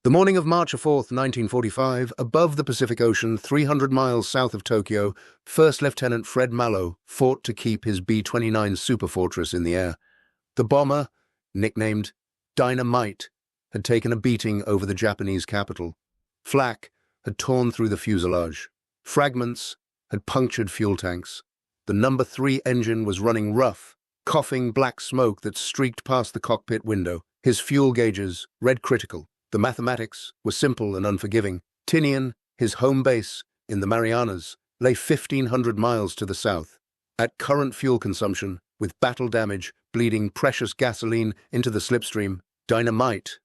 The morning of March 4th, 1945, above the Pacific Ocean, 300 miles south of Tokyo, First Lieutenant Fred Malo fought to keep his B-29 Superfortress in the air. The bomber, nicknamed Dinah Might, had taken a beating over the Japanese capital. Flak had torn through the fuselage. Fragments had punctured fuel tanks. The number 3 engine was running rough, coughing black smoke that streaked past the cockpit window. His fuel gauges read critical. The mathematics were simple and unforgiving. Tinian, his home base in the Marianas, lay 1,500 miles to the south. At current fuel consumption, with battle damage bleeding precious gasoline into the slipstream, Dinah Might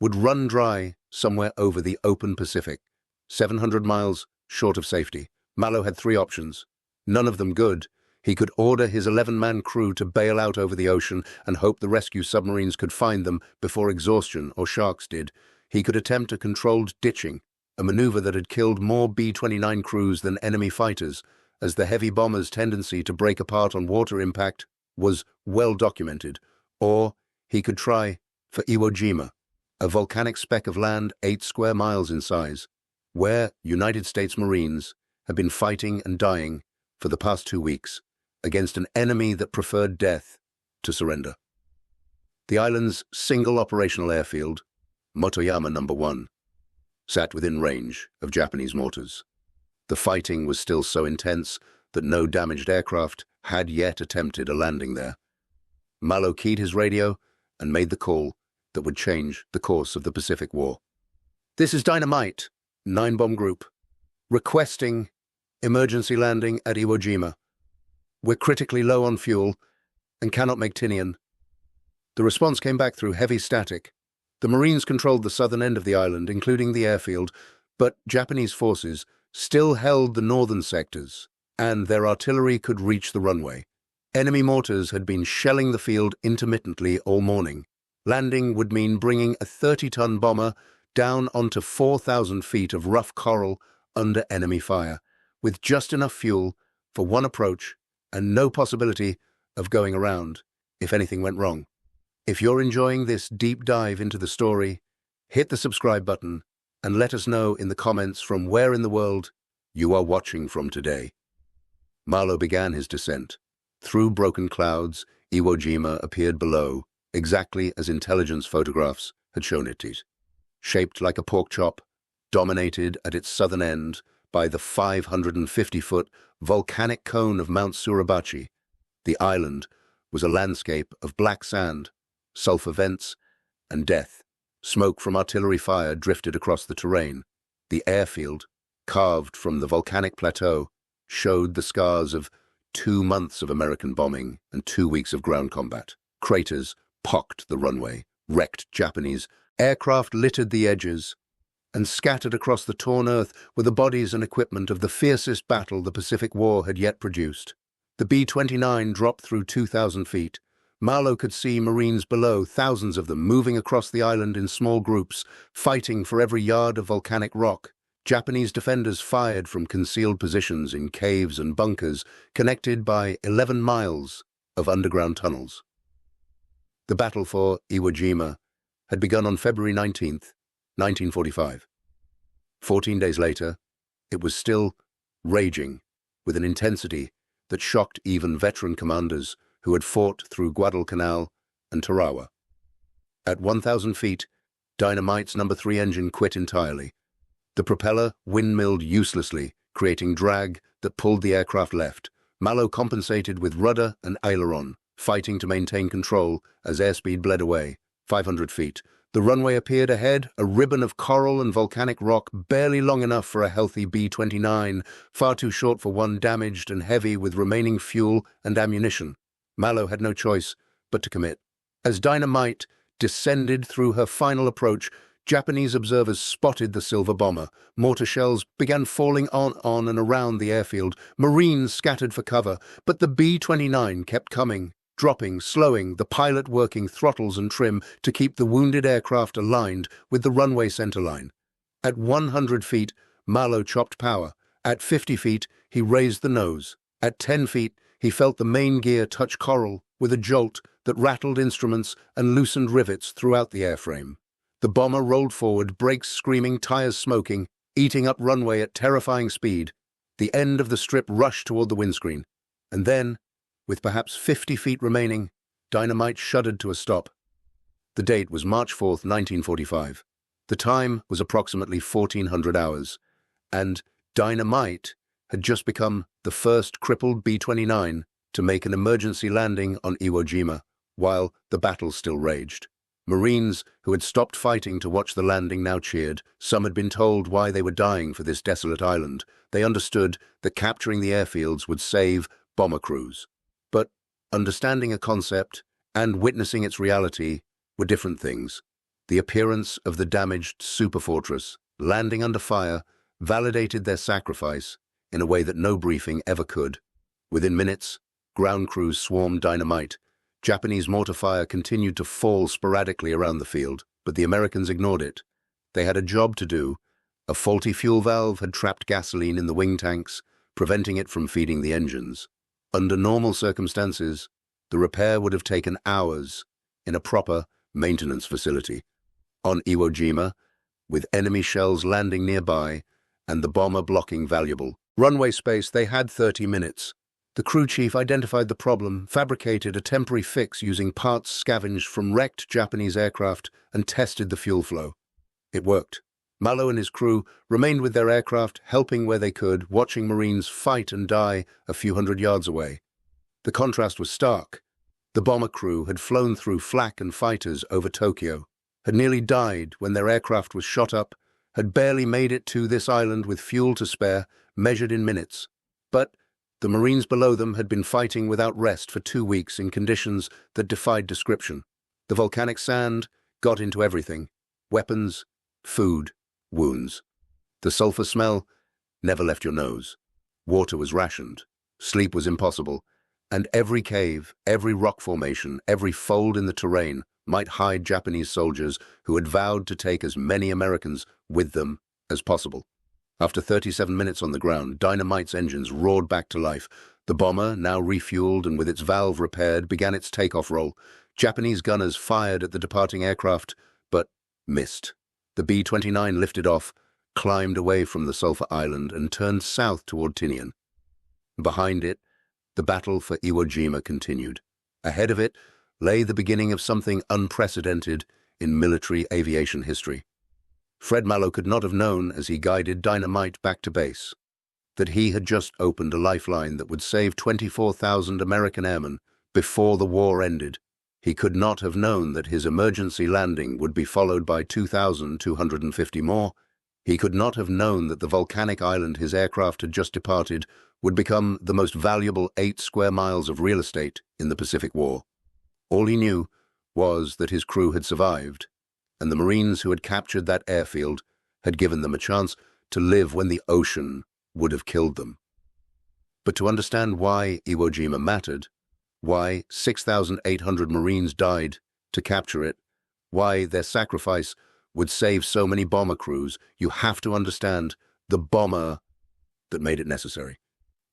would run dry somewhere over the open Pacific, 700 miles short of safety. Malo had 3 options, none of them good. He could order his 11-man crew to bail out over the ocean and hope the rescue submarines could find them before exhaustion or sharks did. He could attempt a controlled ditching, a maneuver that had killed more B-29 crews than enemy fighters, as the heavy bomber's tendency to break apart on water impact was well documented. Or he could try for Iwo Jima, a volcanic speck of land 8 square miles in size, where United States Marines had been fighting and dying for the past 2 weeks against an enemy that preferred death to surrender. The island's single operational airfield, Motoyama Number One, sat within range of Japanese mortars. The fighting was still so intense that no damaged aircraft had yet attempted a landing there. Malo keyed his radio and made the call that would change the course of the Pacific War. "This is Dinah Might, 9-bomb group, requesting emergency landing at Iwo Jima. We're critically low on fuel and cannot make Tinian." The response came back through heavy static. The Marines controlled the southern end of the island, including the airfield, but Japanese forces still held the northern sectors, and their artillery could reach the runway. Enemy mortars had been shelling the field intermittently all morning. Landing would mean bringing a 30-ton bomber down onto 4,000 feet of rough coral under enemy fire, with just enough fuel for one approach and no possibility of going around if anything went wrong. If you're enjoying this deep dive into the story, hit the subscribe button and let us know in the comments from where in the world you are watching from today. Malo began his descent. Through broken clouds, Iwo Jima appeared below, exactly as intelligence photographs had shown it. Shaped like a pork chop, dominated at its southern end by the 550-foot volcanic cone of Mount Suribachi, the island was a landscape of black sand, sulfur vents, and death. Smoke from artillery fire drifted across the terrain. The airfield, carved from the volcanic plateau, showed the scars of 2 months of American bombing and 2 weeks of ground combat. Craters pocked the runway, wrecked Japanese aircraft littered the edges, and scattered across the torn earth were the bodies and equipment of the fiercest battle the Pacific War had yet produced. The B-29 dropped through 2,000 feet. Malo could see Marines below, thousands of them, moving across the island in small groups, fighting for every yard of volcanic rock. Japanese defenders fired from concealed positions in caves and bunkers, connected by 11 miles of underground tunnels. The battle for Iwo Jima had begun on February 19th, 1945. 14 days later, it was still raging with an intensity that shocked even veteran commanders who had fought through Guadalcanal and Tarawa. At 1,000 feet, Dinah Might's number 3 engine quit entirely. The propeller windmilled uselessly, creating drag that pulled the aircraft left. Malo compensated with rudder and aileron, fighting to maintain control as airspeed bled away. 500 feet. The runway appeared ahead, a ribbon of coral and volcanic rock, barely long enough for a healthy B-29, far too short for one, damaged and heavy with remaining fuel and ammunition. Malo had no choice but to commit. As Dinah Might descended through her final approach, Japanese observers spotted the silver bomber. Mortar shells began falling on and around the airfield. Marines scattered for cover, but the B-29 kept coming, dropping, slowing, the pilot working throttles and trim to keep the wounded aircraft aligned with the runway centerline. At 100 feet, Malo chopped power. At 50 feet, he raised the nose. At 10 feet, he felt the main gear touch coral with a jolt that rattled instruments and loosened rivets throughout the airframe. The bomber rolled forward, brakes screaming, tires smoking, eating up runway at terrifying speed. The end of the strip rushed toward the windscreen. And then, with perhaps 50 feet remaining, Dinah Might shuddered to a stop. The date was March 4th, 1945. The time was approximately 1400 hours, and Dinah Might had just become the first crippled B-29 to make an emergency landing on Iwo Jima, while the battle still raged. Marines who had stopped fighting to watch the landing now cheered. Some had been told why they were dying for this desolate island. They understood that capturing the airfields would save bomber crews. But understanding a concept and witnessing its reality were different things. The appearance of the damaged Superfortress, landing under fire, validated their sacrifice in a way that no briefing ever could. Within minutes, ground crews swarmed Dinah Might. Japanese mortar fire continued to fall sporadically around the field, but the Americans ignored it. They had a job to do. A faulty fuel valve had trapped gasoline in the wing tanks, preventing it from feeding the engines. Under normal circumstances, the repair would have taken hours in a proper maintenance facility. On Iwo Jima, with enemy shells landing nearby and the bomber blocking valuable runway space, they had 30 minutes. The crew chief identified the problem, fabricated a temporary fix using parts scavenged from wrecked Japanese aircraft, and tested the fuel flow. It worked. Malo and his crew remained with their aircraft, helping where they could, watching Marines fight and die a few hundred yards away. The contrast was stark. The bomber crew had flown through flak and fighters over Tokyo, had nearly died when their aircraft was shot up, had barely made it to this island with fuel to spare, measured in minutes. But the Marines below them had been fighting without rest for 2 weeks in conditions that defied description. The volcanic sand got into everything: weapons, food, wounds. The sulfur smell never left your nose. Water was rationed. Sleep was impossible. And every cave, every rock formation, every fold in the terrain might hide Japanese soldiers who had vowed to take as many Americans with them as possible. After 37 minutes on the ground, Dinah Might's engines roared back to life. The bomber, now refueled and with its valve repaired, began its takeoff roll. Japanese gunners fired at the departing aircraft, but missed. The B-29 lifted off, climbed away from the Sulphur Island, and turned south toward Tinian. Behind it, the battle for Iwo Jima continued. Ahead of it lay the beginning of something unprecedented in military aviation history. Fred Malo could not have known, as he guided Dinah Might back to base, that he had just opened a lifeline that would save 24,000 American airmen before the war ended. He could not have known that his emergency landing would be followed by 2,250 more. He could not have known that the volcanic island his aircraft had just departed would become the most valuable 8 square miles of real estate in the Pacific War. All he knew was that his crew had survived, and the Marines who had captured that airfield had given them a chance to live when the ocean would have killed them. But to understand why Iwo Jima mattered, why 6,800 Marines died to capture it, why their sacrifice would save so many bomber crews, you have to understand the bomber that made it necessary.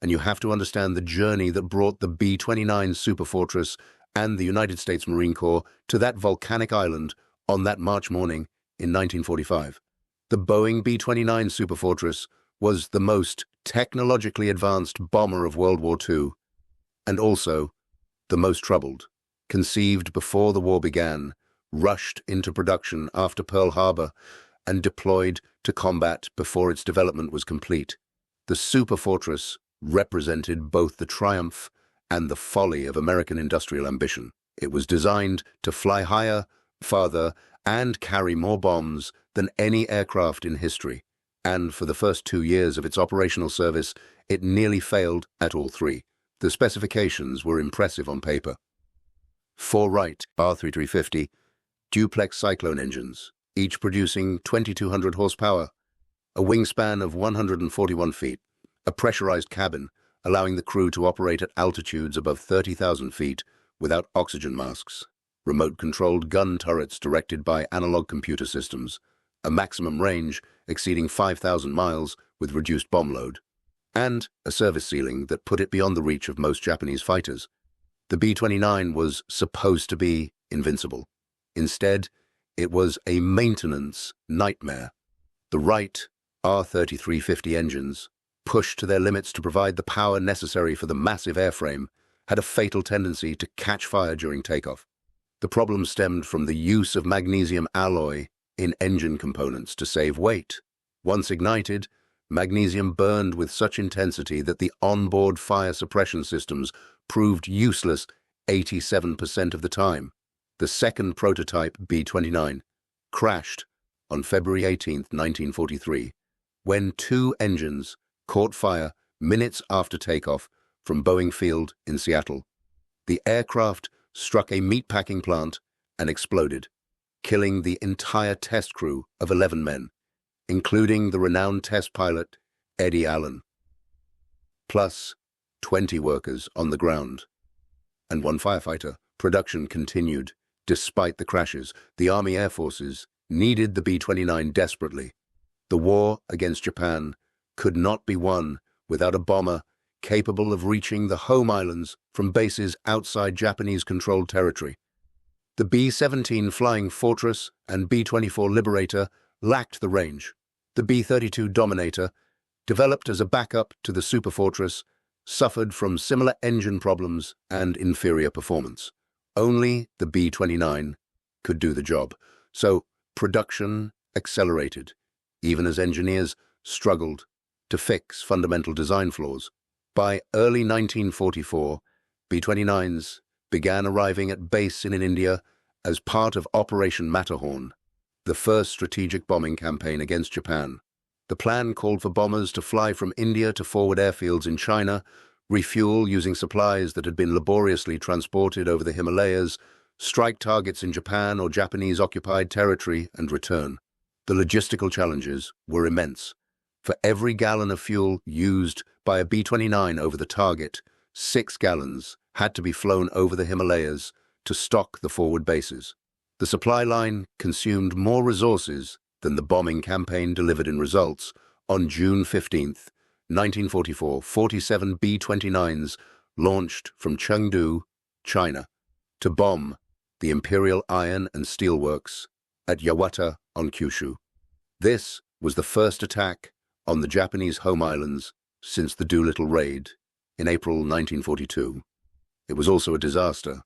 And you have to understand the journey that brought the B-29 Superfortress and the United States Marine Corps to that volcanic island on that March morning in 1945. The Boeing B-29 Superfortress was the most technologically advanced bomber of World War II, and also the most troubled. Conceived before the war began, rushed into production after Pearl Harbor, and deployed to combat before its development was complete. The Superfortress represented both the triumph and the folly of American industrial ambition. It was designed to fly higher, farther, and carry more bombs than any aircraft in history, and for the first 2 years of its operational service, it nearly failed at all 3. The specifications were impressive on paper. 4 Wright R-3350 duplex cyclone engines, each producing 2,200 horsepower, a wingspan of 141 feet, a pressurized cabin allowing the crew to operate at altitudes above 30,000 feet without oxygen masks, remote-controlled gun turrets directed by analog computer systems, a maximum range exceeding 5,000 miles with reduced bomb load, and a service ceiling that put it beyond the reach of most Japanese fighters. The B-29 was supposed to be invincible. Instead, It was a maintenance nightmare. The Wright R-3350 engines, pushed to their limits to provide the power necessary for the massive airframe, had a fatal tendency to catch fire during takeoff. The problem stemmed from the use of magnesium alloy in engine components to save weight. Once ignited, magnesium burned with such intensity that the onboard fire suppression systems proved useless 87% of the time. The second prototype, B-29, crashed on February 18, 1943, when two engines caught fire minutes after takeoff from Boeing Field in Seattle. The aircraft struck a meatpacking plant and exploded, killing the entire test crew of 11 men, including the renowned test pilot Eddie Allen, plus 20 workers on the ground, and one firefighter. Production continued. Despite the crashes, the Army Air Forces needed the B-29 desperately. The war against Japan could not be won without a bomber capable of reaching the home islands from bases outside Japanese-controlled territory. The B-17 Flying Fortress and B-24 Liberator lacked the range. The B-32 Dominator, developed as a backup to the Superfortress, suffered from similar engine problems and inferior performance. Only the B-29 could do the job, so production accelerated, even as engineers struggled to fix fundamental design flaws. By early 1944, B-29's began arriving at base in India as part of Operation Matterhorn, the first strategic bombing campaign against Japan. The plan called for bombers to fly from India to forward airfields in China, refuel using supplies that had been laboriously transported over the Himalayas, strike targets in Japan or Japanese-occupied territory, and return. The logistical challenges were immense. For every gallon of fuel used by a B-29 over the target, 6 gallons had to be flown over the Himalayas to stock the forward bases. The supply line consumed more resources than the bombing campaign delivered in results. On June 15, 1944, 47 B-29's launched from Chengdu, China, to bomb the Imperial Iron and Steel Works at Yawata on Kyushu. This was the first attack on the Japanese home islands since the Doolittle Raid in April 1942. It was also a disaster.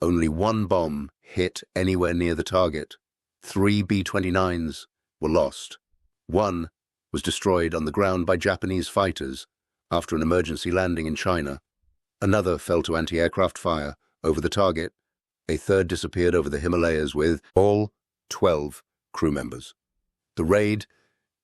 Only one bomb hit anywhere near the target. 3 B-29's were lost. One was destroyed on the ground by Japanese fighters after an emergency landing in China. Another fell to anti-aircraft fire over the target. A third disappeared over the Himalayas with all 12 crew members. The raid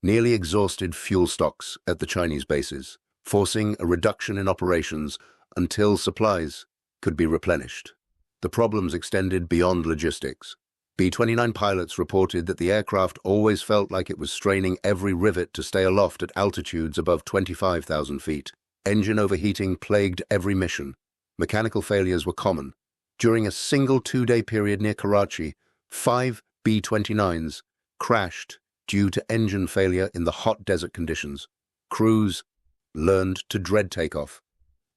nearly exhausted fuel stocks at the Chinese bases, forcing a reduction in operations until supplies could be replenished. The problems extended beyond logistics. B-29 pilots reported that the aircraft always felt like it was straining every rivet to stay aloft at altitudes above 25,000 feet. Engine overheating plagued every mission. Mechanical failures were common. During a single 2-day period near Karachi, 5 B-29's crashed due to engine failure in the hot desert conditions. Crews learned to dread takeoff,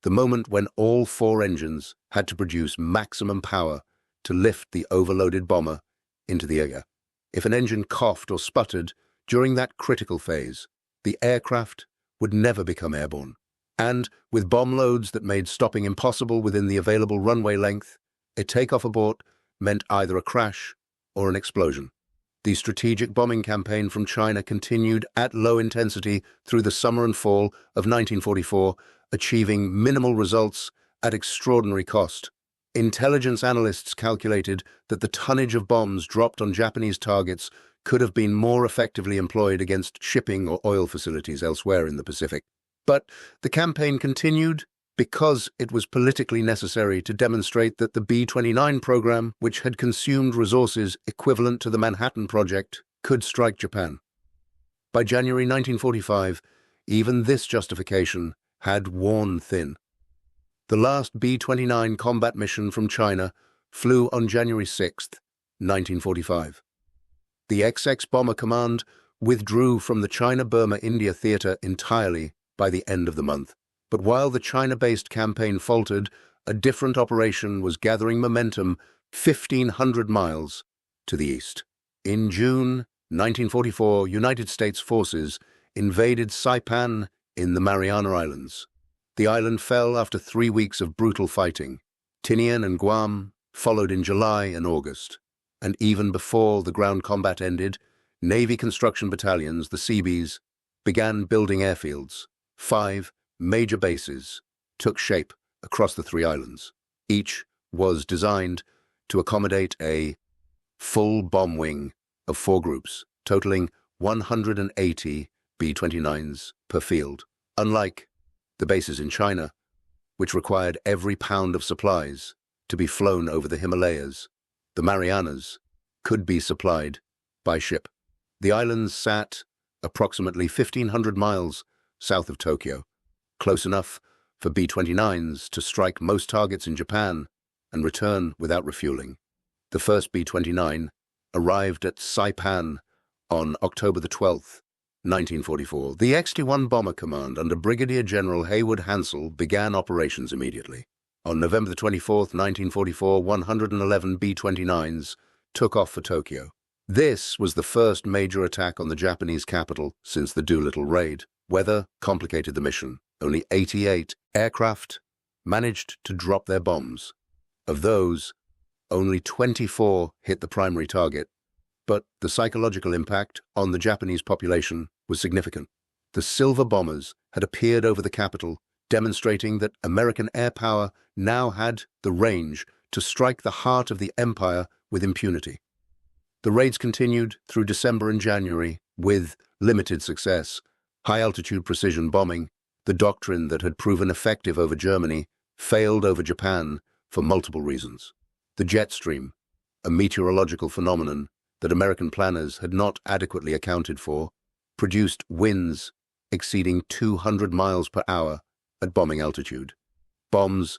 the moment when all 4 engines had to produce maximum power to lift the overloaded bomber into the air. If an engine coughed or sputtered during that critical phase, the aircraft would never become airborne. And with bomb loads that made stopping impossible within the available runway length, a takeoff abort meant either a crash or an explosion. The strategic bombing campaign from China continued at low intensity through the summer and fall of 1944, achieving minimal results at extraordinary cost. Intelligence analysts calculated that the tonnage of bombs dropped on Japanese targets could have been more effectively employed against shipping or oil facilities elsewhere in the Pacific. But the campaign continued because it was politically necessary to demonstrate that the B-29 program, which had consumed resources equivalent to the Manhattan Project, could strike Japan. By January 1945, even this justification had worn thin. The last B-29 combat mission from China flew on January 6, 1945. The XX Bomber Command withdrew from the China-Burma-India theater entirely by the end of the month. But while the China-based campaign faltered, a different operation was gathering momentum 1,500 miles to the east. In June 1944, United States forces invaded Saipan in the Mariana Islands. The island fell after 3 weeks of brutal fighting. Tinian and Guam followed in July and August. And even before the ground combat ended, Navy construction battalions, the Seabees, began building airfields. 5 major bases took shape across the 3 islands. Each was designed to accommodate a full bomb wing of 4 groups, totaling 180 B-29's per field. Unlike the bases in China, which required every pound of supplies to be flown over the Himalayas, the Marianas could be supplied by ship. The islands sat approximately 1,500 miles south of Tokyo, close enough for B-29's to strike most targets in Japan and return without refueling. The first B-29 arrived at Saipan on October 12, 1944. The XT-1 Bomber Command under Brigadier General Haywood Hansell began operations immediately. On November 24, 1944, 111 B-29's took off for Tokyo. This was the first major attack on the Japanese capital since the Doolittle raid. Weather complicated the mission. Only 88 aircraft managed to drop their bombs. Of those, only 24 hit the primary target, but the psychological impact on the Japanese population was significant. The Silver Bombers had appeared over the capital, demonstrating that American air power now had the range to strike the heart of the empire with impunity. The raids continued through December and January with limited success. High-altitude precision bombing, the doctrine that had proven effective over Germany, failed over Japan for multiple reasons. The jet stream, a meteorological phenomenon that American planners had not adequately accounted for, produced winds exceeding 200 miles per hour at bombing altitude. Bombs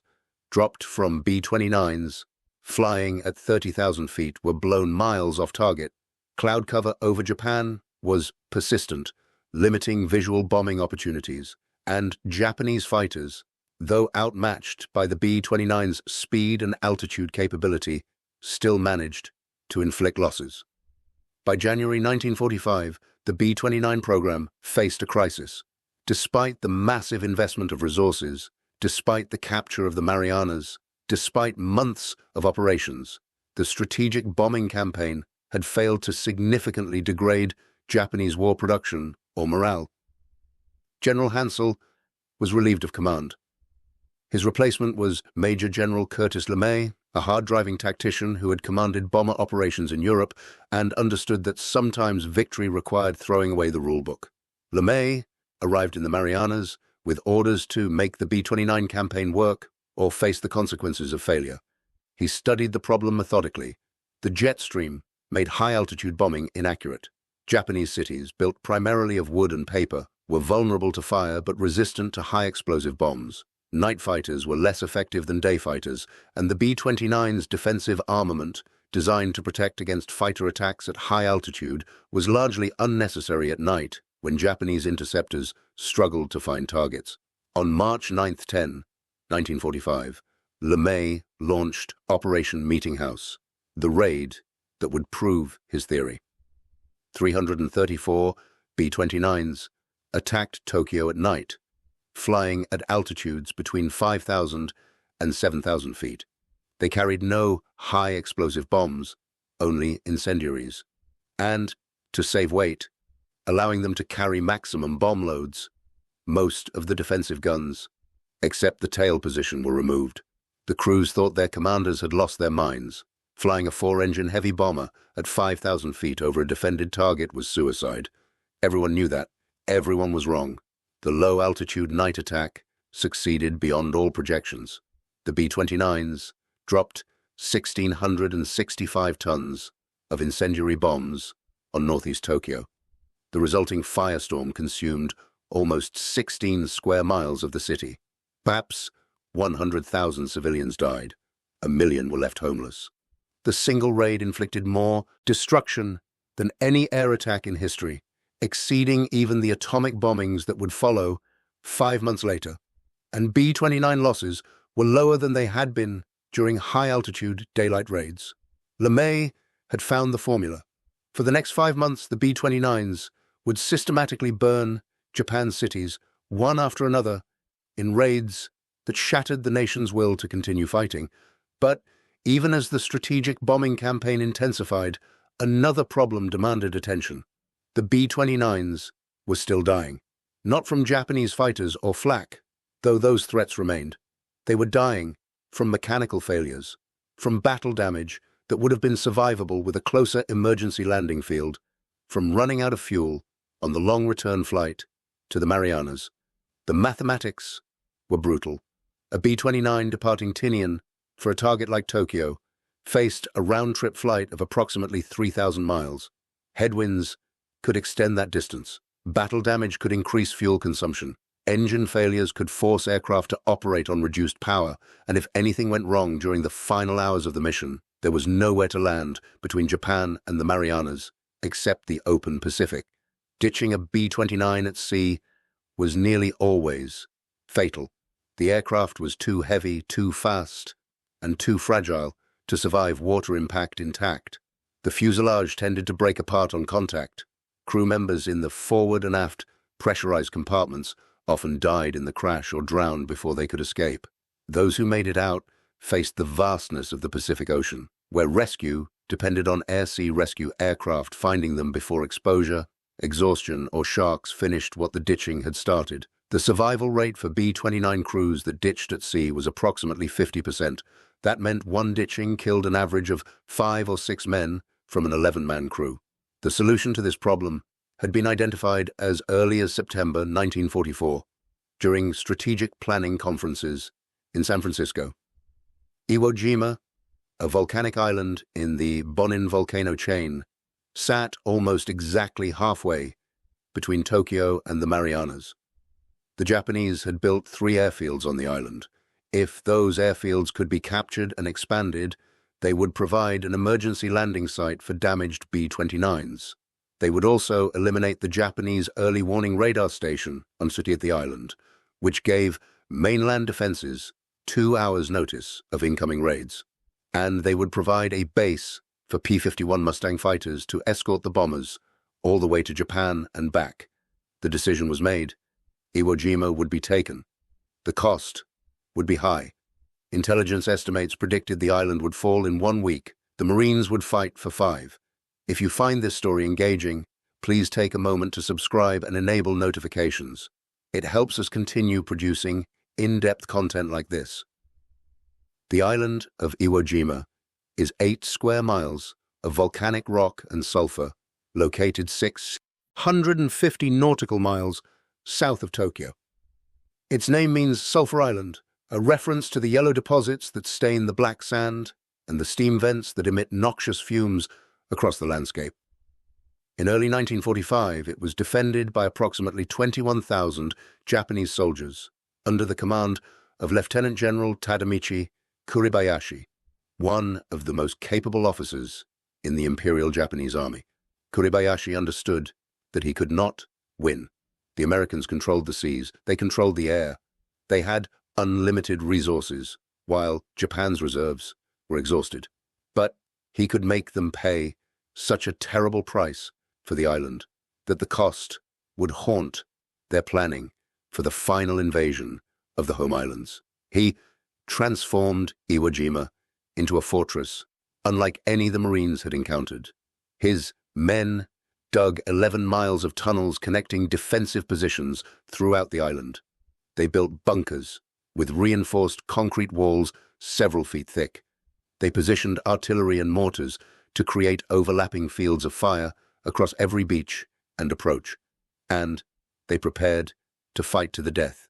dropped from B-29's flying at 30,000 feet were blown miles off target. Cloud cover over Japan was persistent, limiting visual bombing opportunities, and Japanese fighters, though outmatched by the B-29's speed and altitude capability, still managed to inflict losses. By January 1945, the B-29 program faced a crisis. Despite the massive investment of resources, despite the capture of the Marianas, despite months of operations, the strategic bombing campaign had failed to significantly degrade Japanese war production or morale. General Hansell was relieved of command. His replacement was Major General Curtis LeMay, a hard-driving tactician who had commanded bomber operations in Europe and understood that sometimes victory required throwing away the rulebook. LeMay arrived in the Marianas with orders to make the B-29 campaign work or face the consequences of failure. He studied the problem methodically. The jet stream made high-altitude bombing inaccurate. Japanese cities, built primarily of wood and paper, were vulnerable to fire but resistant to high-explosive bombs. Night fighters were less effective than day fighters, and the B-29's defensive armament, designed to protect against fighter attacks at high altitude, was largely unnecessary at night when Japanese interceptors struggled to find targets. On March 9-10, 1945, LeMay launched Operation Meeting House, the raid that would prove his theory. 334 B-29's attacked Tokyo at night, flying at altitudes between 5,000 and 7,000 feet. They carried no high-explosive bombs, only incendiaries. And, to save weight, allowing them to carry maximum bomb loads, most of the defensive guns, except the tail position, were removed. The crews thought their commanders had lost their minds. Flying a 4-engine heavy bomber at 5,000 feet over a defended target was suicide. Everyone knew that. Everyone was wrong. The low-altitude night attack succeeded beyond all projections. The B-29's dropped 1,665 tons of incendiary bombs on northeast Tokyo. The resulting firestorm consumed almost 16 square miles of the city. Perhaps 100,000 civilians died. 1 million were left homeless. The single raid inflicted more destruction than any air attack in history, exceeding even the atomic bombings that would follow 5 months later, and B-29 losses were lower than they had been during high-altitude daylight raids. LeMay had found the formula. For the next 5 months, the B-29's would systematically burn Japan's cities, one after another, in raids that shattered the nation's will to continue fighting. But even as the strategic bombing campaign intensified, another problem demanded attention. The B-29's were still dying. Not from Japanese fighters or flak, though those threats remained. They were dying from mechanical failures, from battle damage that would have been survivable with a closer emergency landing field, from running out of fuel on the long return flight to the Marianas. The mathematics were brutal. A B-29 departing Tinian for a target like Tokyo faced a round-trip flight of approximately 3,000 miles. Headwinds could extend that distance. Battle damage could increase fuel consumption. Engine failures could force aircraft to operate on reduced power, and if anything went wrong during the final hours of the mission, there was nowhere to land between Japan and the Marianas except the open Pacific. Ditching a B-29 at sea was nearly always fatal. The aircraft was too heavy, too fast, and too fragile to survive water impact intact. The fuselage tended to break apart on contact. Crew members in the forward and aft pressurized compartments often died in the crash or drowned before they could escape. Those who made it out faced the vastness of the Pacific Ocean, where rescue depended on air-sea rescue aircraft finding them before exposure, exhaustion, or sharks finished what the ditching had started. The survival rate for B-29 crews that ditched at sea was approximately 50%. That meant one ditching killed an average of 5 or 6 men from an 11-man crew. The solution to this problem had been identified as early as September 1944 during strategic planning conferences in San Francisco. Iwo Jima, a volcanic island in the Bonin volcano chain, sat almost exactly halfway between Tokyo and the Marianas. The Japanese had built 3 airfields on the island. If those airfields could be captured and expanded, they would provide an emergency landing site for damaged B-29's. They would also eliminate the Japanese early warning radar station on city at the island, which gave mainland defenses 2 hours' notice of incoming raids. And they would provide a base for P-51 Mustang fighters to escort the bombers all the way to Japan and back. The decision was made. Iwo Jima would be taken. The cost would be high. Intelligence estimates predicted the island would fall in 1 week. The Marines would fight for 5. If you find this story engaging, please take a moment to subscribe and enable notifications. It helps us continue producing in-depth content like this. The island of Iwo Jima is 8 square miles of volcanic rock and sulfur, located 650 nautical miles south of Tokyo. Its name means Sulphur Island, a reference to the yellow deposits that stain the black sand and the steam vents that emit noxious fumes across the landscape. In early 1945, it was defended by approximately 21,000 Japanese soldiers under the command of Lieutenant General Tadamichi Kuribayashi, one of the most capable officers in the Imperial Japanese Army. Kuribayashi understood that he could not win. The Americans controlled the seas, they controlled the air. They had unlimited resources, while Japan's reserves were exhausted. But he could make them pay such a terrible price for the island that the cost would haunt their planning for the final invasion of the home islands. He transformed Iwo Jima into a fortress unlike any the Marines had encountered. His men dug 11 miles of tunnels connecting defensive positions throughout the island. They built bunkers with reinforced concrete walls several feet thick. They positioned artillery and mortars to create overlapping fields of fire across every beach and approach. And they prepared to fight to the death.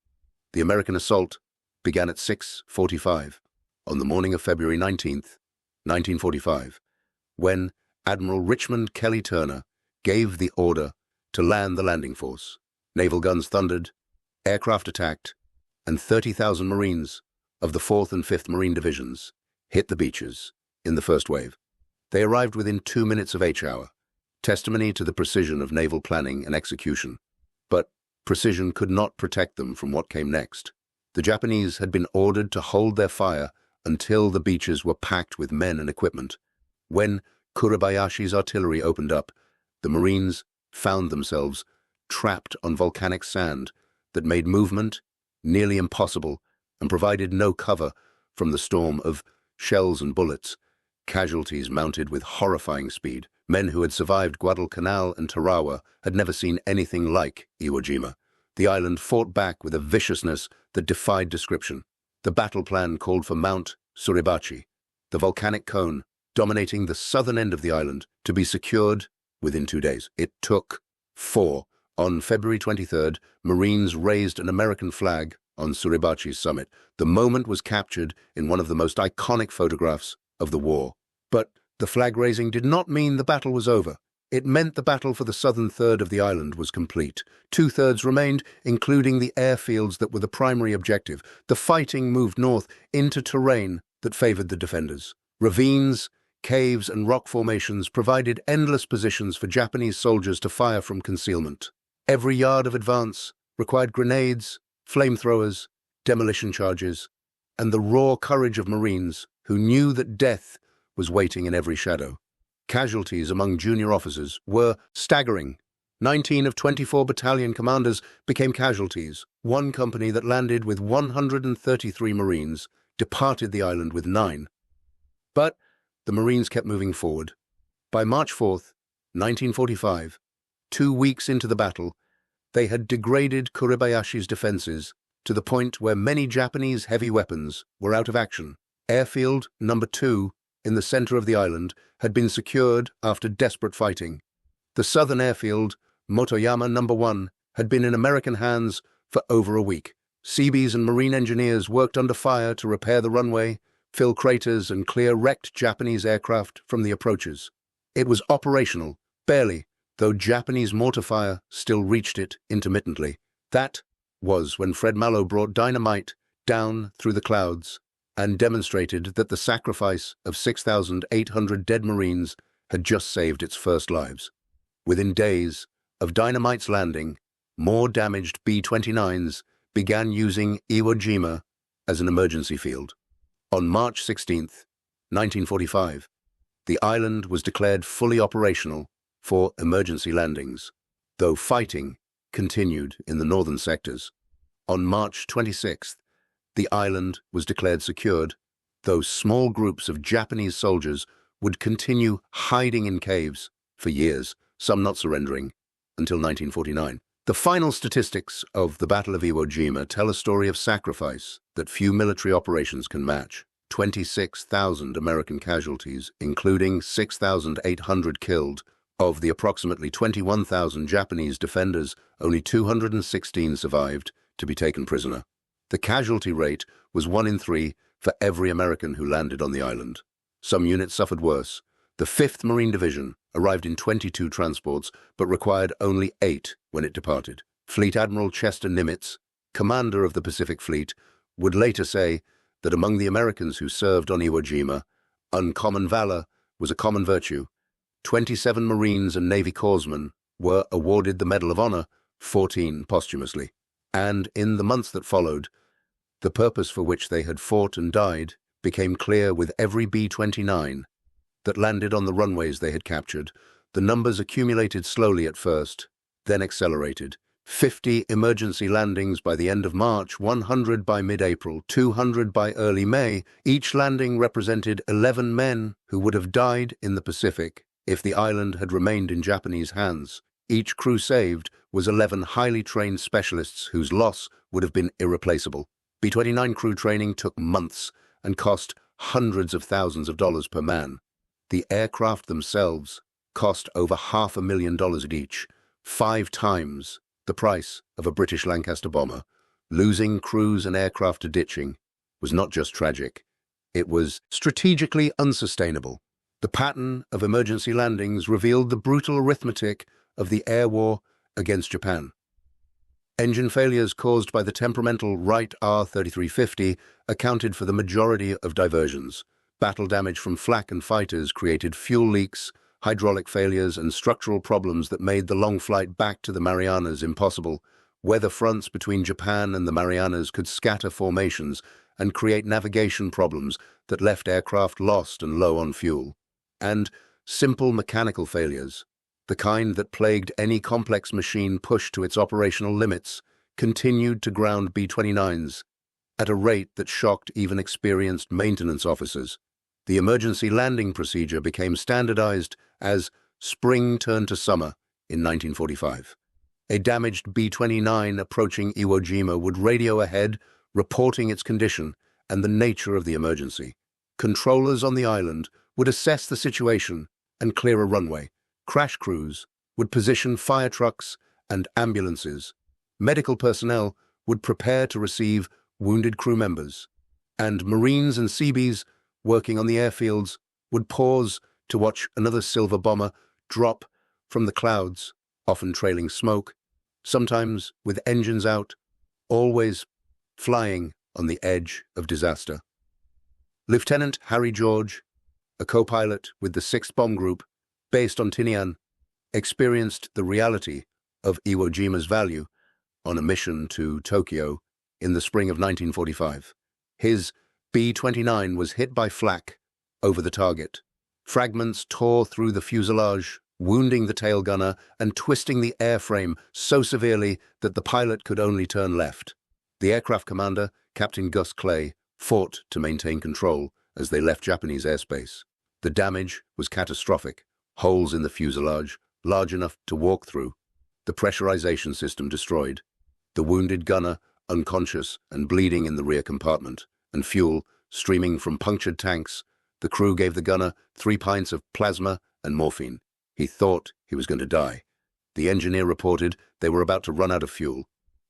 The American assault began at 6:45 on the morning of February 19th, 1945, when Admiral Richmond Kelly Turner gave the order to land the landing force. Naval guns thundered, aircraft attacked, and 30,000 Marines of the 4th and 5th Marine Divisions hit the beaches in the first wave. They arrived within 2 minutes of H-hour, testimony to the precision of naval planning and execution. But precision could not protect them from what came next. The Japanese had been ordered to hold their fire until the beaches were packed with men and equipment. When Kuribayashi's artillery opened up. The Marines found themselves trapped on volcanic sand that made movement nearly impossible and provided no cover from the storm of shells and bullets. Casualties mounted with horrifying speed. Men who had survived Guadalcanal and Tarawa had never seen anything like Iwo Jima. The island fought back with a viciousness that defied description. The battle plan called for Mount Suribachi, the volcanic cone dominating the southern end of the island, to be secured within 2 days. It took 4. On February 23rd, Marines raised an American flag on Suribachi's summit. The moment was captured in one of the most iconic photographs of the war. But the flag raising did not mean the battle was over. It meant the battle for the southern third of the island was complete. 2/3 remained, including the airfields that were the primary objective. The fighting moved north into terrain that favored the defenders. Ravines, caves, and rock formations provided endless positions for Japanese soldiers to fire from concealment. Every yard of advance required grenades, flamethrowers, demolition charges, and the raw courage of Marines who knew that death was waiting in every shadow. Casualties among junior officers were staggering. 19 of 24 battalion commanders became casualties. One company that landed with 133 Marines departed the island with 9. But the Marines kept moving forward. By March 4th, 1945, 2 weeks into the battle, they had degraded Kuribayashi's defenses to the point where many Japanese heavy weapons were out of action. Airfield Number 2 in the center of the island had been secured after desperate fighting. The southern airfield, Motoyama Number One, had been in American hands for over a week. Seabees and Marine engineers worked under fire to repair the runway, fill craters, and clear wrecked Japanese aircraft from the approaches. It was operational, barely, though Japanese mortar fire still reached it intermittently. That was when Fred Malo brought Dinah Might down through the clouds and demonstrated that the sacrifice of 6,800 dead Marines had just saved its first lives. Within days of Dinah Might's landing, more damaged B-29's began using Iwo Jima as an emergency field. On March 16, 1945, the island was declared fully operational for emergency landings, though fighting continued in the northern sectors. On March 26th, the island was declared secured, though small groups of Japanese soldiers would continue hiding in caves for years, some not surrendering until 1949. The final statistics of the Battle of Iwo Jima tell a story of sacrifice that few military operations can match. 26,000 American casualties, including 6,800 killed. Of the approximately 21,000 Japanese defenders, only 216 survived to be taken prisoner. The casualty rate was 1 in 3 for every American who landed on the island. Some units suffered worse. The 5th Marine Division arrived in 22 transports, but required only 8 when it departed. Fleet Admiral Chester Nimitz, commander of the Pacific Fleet, would later say that among the Americans who served on Iwo Jima, uncommon valor was a common virtue. 27 Marines and Navy corpsmen were awarded the Medal of Honor, 14 posthumously. And in the months that followed, the purpose for which they had fought and died became clear with every B-29 that landed on the runways they had captured. The numbers accumulated slowly at first, then accelerated. 50 emergency landings by the end of March, 100 by mid-April, 200 by early May. Each landing represented 11 men who would have died in the Pacific if the island had remained in Japanese hands. Each crew saved was 11 highly trained specialists whose loss would have been irreplaceable. B-29 crew training took months and cost hundreds of thousands of dollars per man. The aircraft themselves cost over $500,000 at each, 5 times the price of a British Lancaster bomber. Losing crews and aircraft to ditching was not just tragic, it was strategically unsustainable. The pattern of emergency landings revealed the brutal arithmetic of the air war against Japan. Engine failures caused by the temperamental Wright R-3350 accounted for the majority of diversions. Battle damage from flak and fighters created fuel leaks, hydraulic failures, and structural problems that made the long flight back to the Marianas impossible. Weather fronts between Japan and the Marianas could scatter formations and create navigation problems that left aircraft lost and low on fuel. And Simple mechanical failures, the kind that plagued any complex machine pushed to its operational limits, continued to ground B-29's at a rate that shocked even experienced maintenance officers. The emergency landing procedure became standardized as spring turned to summer in 1945. A damaged B-29 approaching Iwo Jima would radio ahead, reporting its condition and the nature of the emergency. Controllers on the island would assess the situation and clear a runway. Crash crews would position fire trucks and ambulances. Medical personnel would prepare to receive wounded crew members. And Marines and Seabees working on the airfields would pause to watch another silver bomber drop from the clouds, often trailing smoke, sometimes with engines out, always flying on the edge of disaster. Lieutenant Harry George, a co-pilot with the 6th Bomb Group, based on Tinian, experienced the reality of Iwo Jima's value on a mission to Tokyo in the spring of 1945. His B-29 was hit by flak over the target. Fragments tore through the fuselage, wounding the tail gunner and twisting the airframe so severely that the pilot could only turn left. The aircraft commander, Captain Gus Clay, fought to maintain control as they left Japanese airspace. The damage was catastrophic. Holes in the fuselage, large enough to walk through. The pressurization system destroyed. The wounded gunner, unconscious and bleeding in the rear compartment, and fuel streaming from punctured tanks. The crew gave the gunner 3 pints of plasma and morphine. He thought he was going to die. The engineer reported they were about to run out of fuel.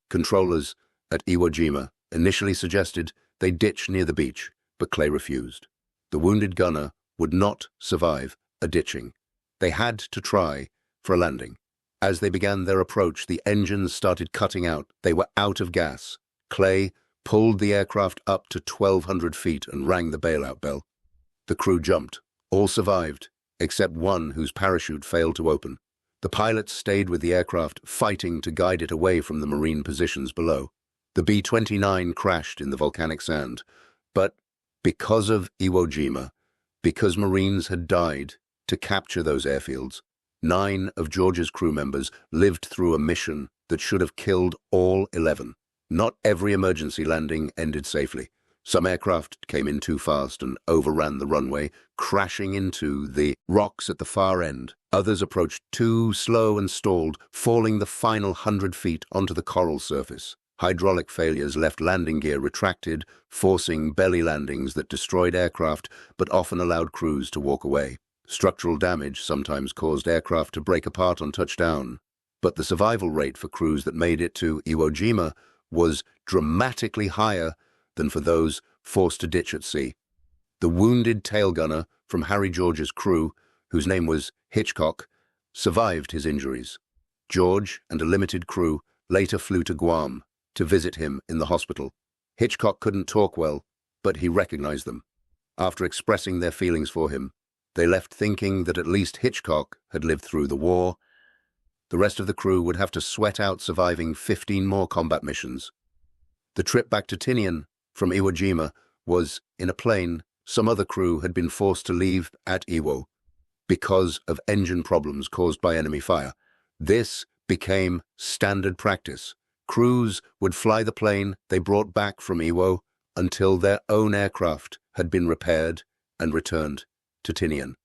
Controllers at Iwo Jima initially suggested they ditch near the beach, but Clay refused. The wounded gunner would not survive a ditching. They had to try for a landing. As they began their approach, the engines started cutting out. They were out of gas. Clay pulled the aircraft up to 1,200 feet and rang the bailout bell. The crew jumped. All survived, except one whose parachute failed to open. The pilots stayed with the aircraft, fighting to guide it away from the Marine positions below. The B-29 crashed in the volcanic sand, but because of Iwo Jima, because Marines had died to capture those airfields, 9 of George's crew members lived through a mission that should have killed all 11. Not every emergency landing ended safely. Some aircraft came in too fast and overran the runway, crashing into the rocks at the far end. Others approached too slow and stalled, falling the final 100 feet onto the coral surface. Hydraulic failures left landing gear retracted, forcing belly landings that destroyed aircraft but often allowed crews to walk away. Structural damage sometimes caused aircraft to break apart on touchdown, but the survival rate for crews that made it to Iwo Jima was dramatically higher than for those forced to ditch at sea. The wounded tail gunner from Harry George's crew, whose name was Hitchcock, survived his injuries. George and a limited crew later flew to Guam to visit him in the hospital. Hitchcock couldn't talk well, but he recognized them. After expressing their feelings for him, they left thinking that at least Hitchcock had lived through the war. The rest of the crew would have to sweat out surviving 15 more combat missions. The trip back to Tinian from Iwo Jima was in a plane. Some other crew had been forced to leave at Iwo because of engine problems caused by enemy fire. This became standard practice. Crews would fly the plane they brought back from Iwo until their own aircraft had been repaired and returned to Tinian.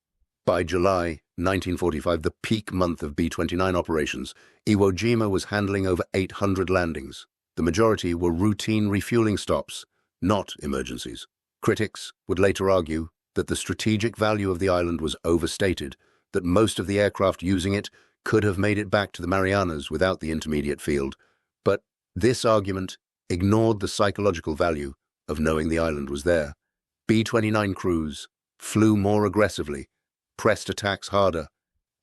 By July 1945, the peak month of B-29 operations, Iwo Jima was handling over 800 landings. The majority were routine refueling stops, not emergencies. Critics would later argue that the strategic value of the island was overstated, that most of the aircraft using it could have made it back to the Marianas without the intermediate field. But this argument ignored the psychological value of knowing the island was there. B-29 crews flew more aggressively, pressed attacks harder,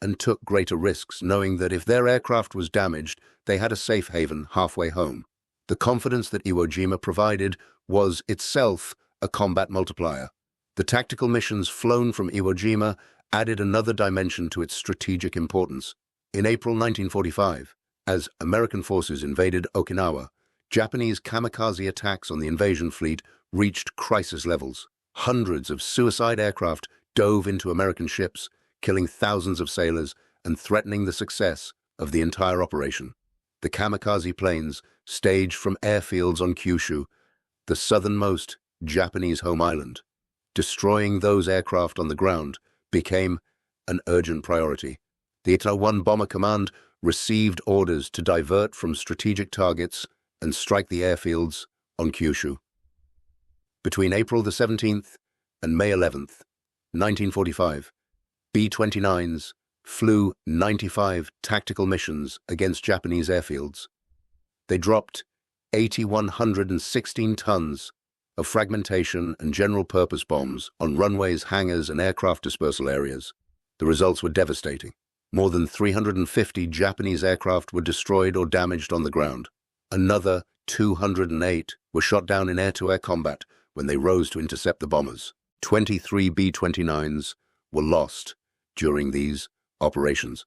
and took greater risks, knowing that if their aircraft was damaged, they had a safe haven halfway home. The confidence that Iwo Jima provided was itself a combat multiplier. The tactical missions flown from Iwo Jima added another dimension to its strategic importance. In April 1945, as American forces invaded Okinawa, Japanese kamikaze attacks on the invasion fleet reached crisis levels. Hundreds of suicide aircraft dove into American ships, killing thousands of sailors and threatening the success of the entire operation. The kamikaze planes, staged from airfields on Kyushu, the southernmost Japanese home island, destroying those aircraft on the ground became an urgent priority. The Ita 1 Bomber Command received orders to divert from strategic targets and strike the airfields on Kyushu. Between April the 17th and May 11th, 1945, B-29's flew 95 tactical missions against Japanese airfields. They dropped 8,116 tons of fragmentation and general-purpose bombs on runways, hangars, and aircraft dispersal areas. The results were devastating. More than 350 Japanese aircraft were destroyed or damaged on the ground. Another 208 were shot down in air-to-air combat when they rose to intercept the bombers. 23 B-29's were lost during these operations.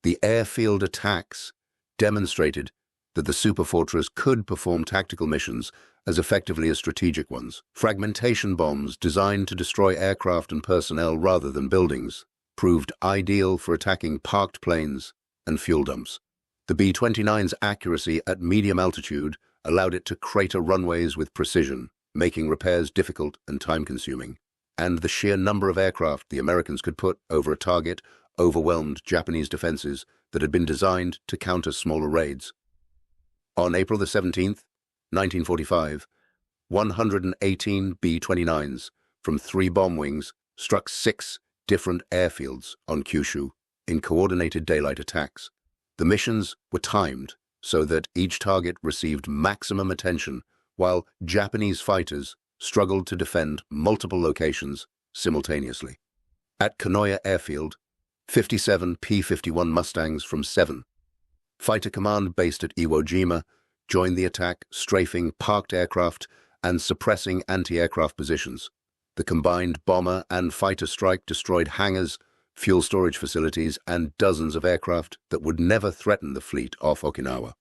The airfield attacks demonstrated that the Superfortress could perform tactical missions as effectively as strategic ones. Fragmentation bombs designed to destroy aircraft and personnel rather than buildings proved ideal for attacking parked planes and fuel dumps. The B-29's accuracy at medium altitude allowed it to crater runways with precision, making repairs difficult and time-consuming. And the sheer number of aircraft the Americans could put over a target overwhelmed Japanese defenses that had been designed to counter smaller raids. On April the 17th, 1945, 118 B-29's from 3 bomb wings struck 6 different airfields on Kyushu in coordinated daylight attacks. The missions were timed so that each target received maximum attention, while Japanese fighters struggled to defend multiple locations simultaneously. At Kanoya Airfield, 57 P-51 Mustangs from 7 Fighter Command based at Iwo Jima joined the attack, strafing parked aircraft and suppressing anti-aircraft positions. The combined bomber and fighter strike destroyed hangars, fuel storage facilities, and dozens of aircraft that would never threaten the fleet off Okinawa.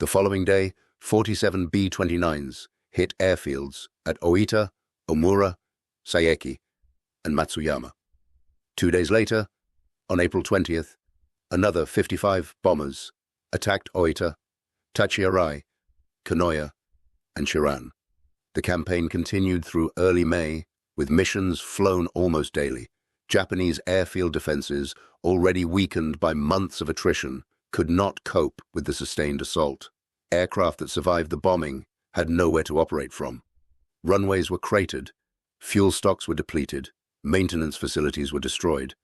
The following day, 47 B-29's hit airfields at Oita, Omura, Saeki, and Matsuyama. 2 days later, on April 20th, another 55 bombers attacked Oita, Tachiarai, Kanoya, and Shiran. The campaign continued through early May, with missions flown almost daily. Japanese airfield defenses, already weakened by months of attrition, could not cope with the sustained assault. Aircraft that survived the bombing had nowhere to operate from. Runways were cratered, fuel stocks were depleted, maintenance facilities were destroyed,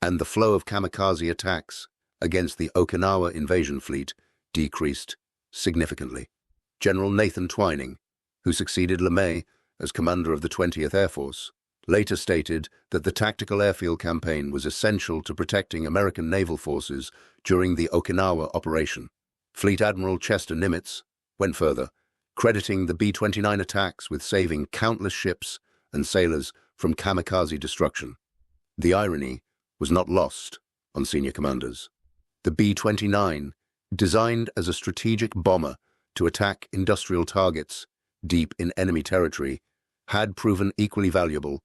and the flow of kamikaze attacks against the Okinawa invasion fleet decreased significantly. General Nathan Twining, who succeeded LeMay as commander of the 20th Air Force, later stated that the tactical airfield campaign was essential to protecting American naval forces during the Okinawa operation. Fleet Admiral Chester Nimitz went further, crediting the B-29 attacks with saving countless ships and sailors from kamikaze destruction. The irony was not lost on senior commanders. The B-29, designed as a strategic bomber to attack industrial targets deep in enemy territory, had proven equally valuable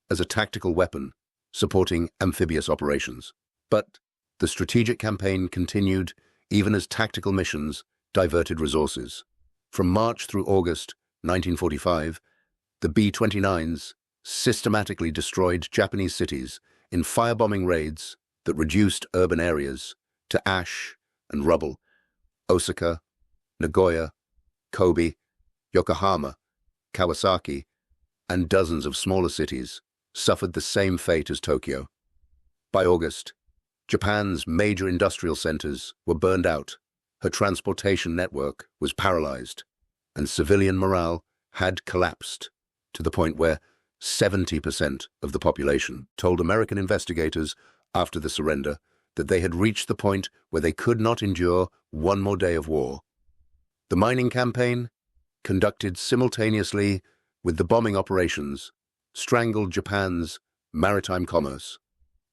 as a tactical weapon supporting amphibious operations. But the strategic campaign continued even as tactical missions diverted resources. From March through August 1945, the B-29's systematically destroyed Japanese cities in firebombing raids that reduced urban areas to ash and rubble. Osaka, Nagoya, Kobe, Yokohama, Kawasaki, and dozens of smaller cities suffered the same fate as Tokyo. By August, Japan's major industrial centers were burned out, her transportation network was paralyzed, and civilian morale had collapsed to the point where 70% of the population told American investigators after the surrender that they had reached the point where they could not endure one more day of war. The mining campaign, conducted simultaneously with the bombing operations, strangled Japan's maritime commerce.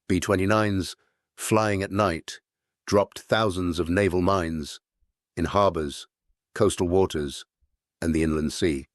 B-29's, flying at night, dropped thousands of naval mines in harbors, coastal waters, and the inland sea.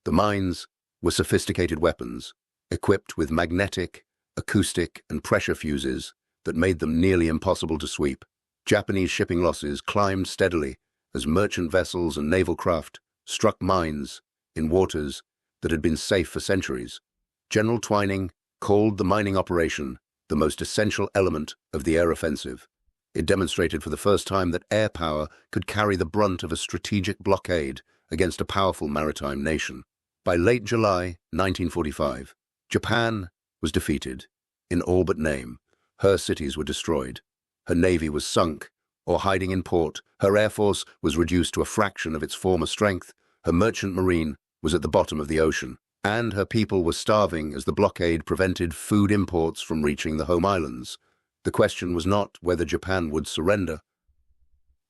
The mines were sophisticated weapons, equipped with magnetic, acoustic and pressure fuses that made them nearly impossible to sweep. Japanese shipping losses climbed steadily as merchant vessels and naval craft struck mines in waters that had been safe for centuries. General Twining called the mining operation the most essential element of the air offensive. It demonstrated for the first time that air power could carry the brunt of a strategic blockade against a powerful maritime nation. By late July 1945, Japan was defeated, in all but name. Her cities were destroyed. Her navy was sunk or hiding in port. Her air force was reduced to a fraction of its former strength. Her merchant marine was at the bottom of the ocean. And her people were starving as the blockade prevented food imports from reaching the home islands. The question was not whether Japan would surrender,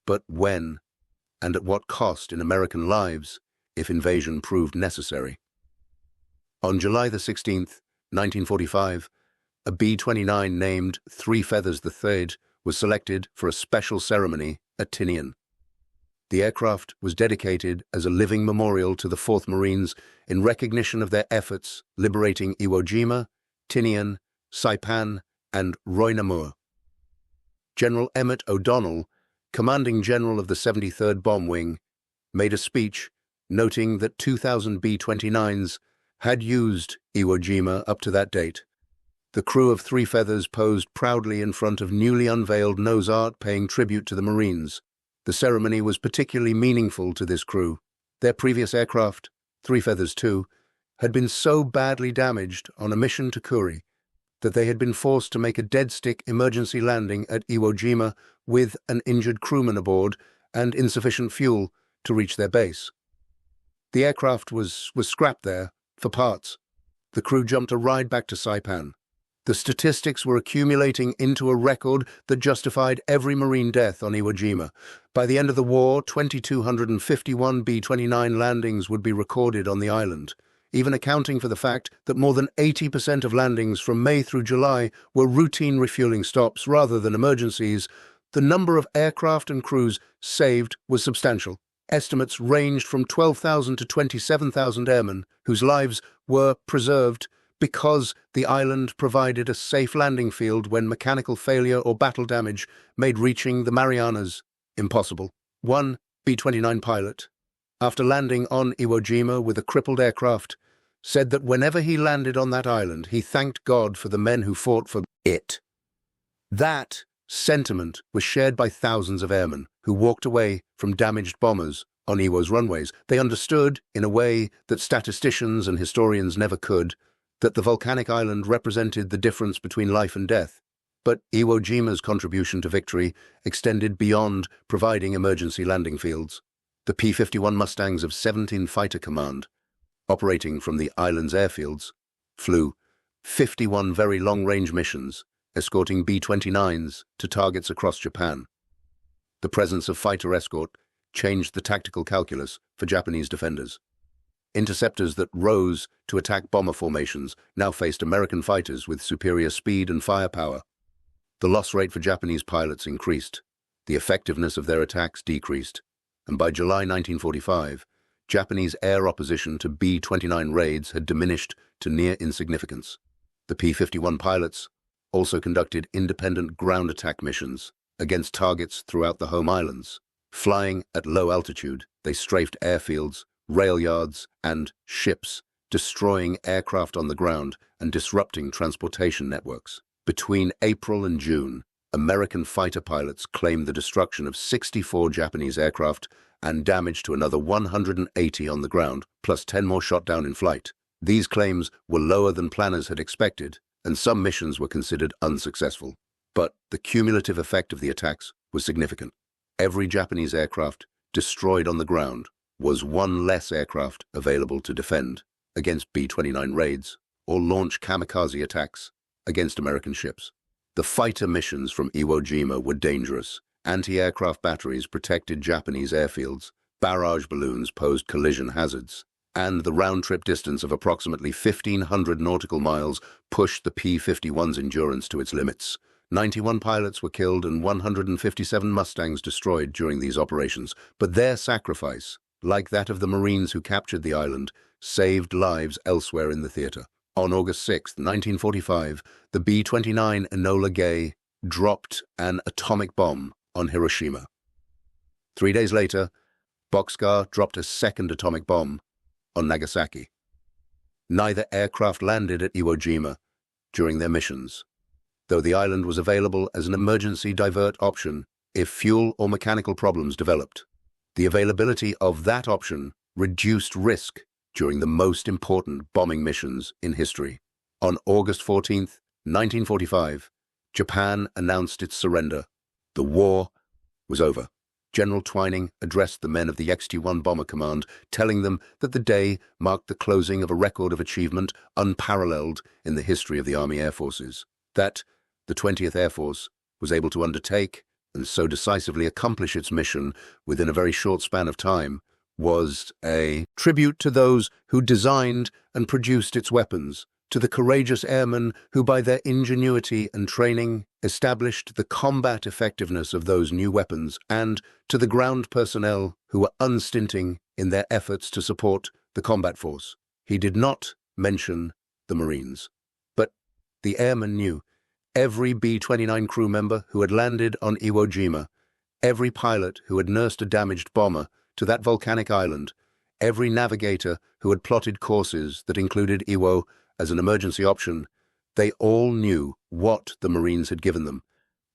but when and at what cost in American lives if invasion proved necessary. On July the 16th, 1945, a B-29 named Three Feathers III was selected for a special ceremony at Tinian. The aircraft was dedicated as a living memorial to the 4th Marines in recognition of their efforts liberating Iwo Jima, Tinian, Saipan, and Roinamur. General Emmett O'Donnell, commanding general of the 73rd Bomb Wing, made a speech noting that 2,000 B-29's had used Iwo Jima up to that date. The crew of Three Feathers posed proudly in front of newly unveiled nose art paying tribute to the Marines. The ceremony was particularly meaningful to this crew. Their previous aircraft, Three Feathers II, had been so badly damaged on a mission to Kuri that they had been forced to make a dead-stick emergency landing at Iwo Jima with an injured crewman aboard and insufficient fuel to reach their base. The aircraft was scrapped there for parts. The crew jumped a ride back to Saipan. The statistics were accumulating into a record that justified every Marine death on Iwo Jima. By the end of the war, 2,251 B-29 landings would be recorded on the island, even accounting for the fact that more than 80% of landings from May through July were routine refueling stops rather than emergencies. The number of aircraft and crews saved was substantial. Estimates ranged from 12,000 to 27,000 airmen whose lives were preserved because the island provided a safe landing field when mechanical failure or battle damage made reaching the Marianas impossible. One B-29 pilot, after landing on Iwo Jima with a crippled aircraft, said that whenever he landed on that island, he thanked God for the men who fought for it. That sentiment was shared by thousands of airmen who walked away from damaged bombers on Iwo's runways. They understood, in a way that statisticians and historians never could, that the volcanic island represented the difference between life and death. But Iwo Jima's contribution to victory extended beyond providing emergency landing fields. The P-51 Mustangs of 17 Fighter Command, operating from the island's airfields, flew 51 very long-range missions, escorting B-29's to targets across Japan. The presence of fighter escort changed the tactical calculus for Japanese defenders. Interceptors that rose to attack bomber formations now faced American fighters with superior speed and firepower. The loss rate for Japanese pilots increased, the effectiveness of their attacks decreased, and by July 1945, Japanese air opposition to B-29 raids had diminished to near insignificance. The P-51 pilots also conducted independent ground attack missions against targets throughout the home islands. Flying at low altitude, they strafed airfields, rail yards, and ships, destroying aircraft on the ground and disrupting transportation networks. Between April and June, American fighter pilots claimed the destruction of 64 Japanese aircraft and damage to another 180 on the ground, plus 10 more shot down in flight. These claims were lower than planners had expected, and some missions were considered unsuccessful. But the cumulative effect of the attacks was significant. Every Japanese aircraft destroyed on the ground was one less aircraft available to defend against B-29 raids or launch kamikaze attacks against American ships. The fighter missions from Iwo Jima were dangerous. Anti-aircraft batteries protected Japanese airfields, barrage balloons posed collision hazards, and the round-trip distance of approximately 1,500 nautical miles pushed the P-51's endurance to its limits. 91 pilots were killed and 157 Mustangs destroyed during these operations, but their sacrifice, like that of the Marines who captured the island, saved lives elsewhere in the theater. On August 6, 1945, the B-29 Enola Gay dropped an atomic bomb on Hiroshima. 3 days later, Bockscar dropped a second atomic bomb on Nagasaki. Neither aircraft landed at Iwo Jima during their missions, though the island was available as an emergency divert option if fuel or mechanical problems developed. The availability of that option reduced risk during the most important bombing missions in history. On August 14, 1945, Japan announced its surrender. The war was over. General Twining addressed the men of the XT-1 Bomber Command, telling them that the day marked the closing of a record of achievement unparalleled in the history of the Army Air Forces. That the 20th Air Force was able to undertake and so decisively accomplish its mission within a very short span of time was a tribute to those who designed and produced its weapons, to the courageous airmen who by their ingenuity and training established the combat effectiveness of those new weapons, and to the ground personnel who were unstinting in their efforts to support the combat force. He did not mention the Marines, but the airmen knew. Every B-29 crew member who had landed on Iwo Jima, every pilot who had nursed a damaged bomber to that volcanic island, every navigator who had plotted courses that included Iwo as an emergency option, they all knew what the Marines had given them.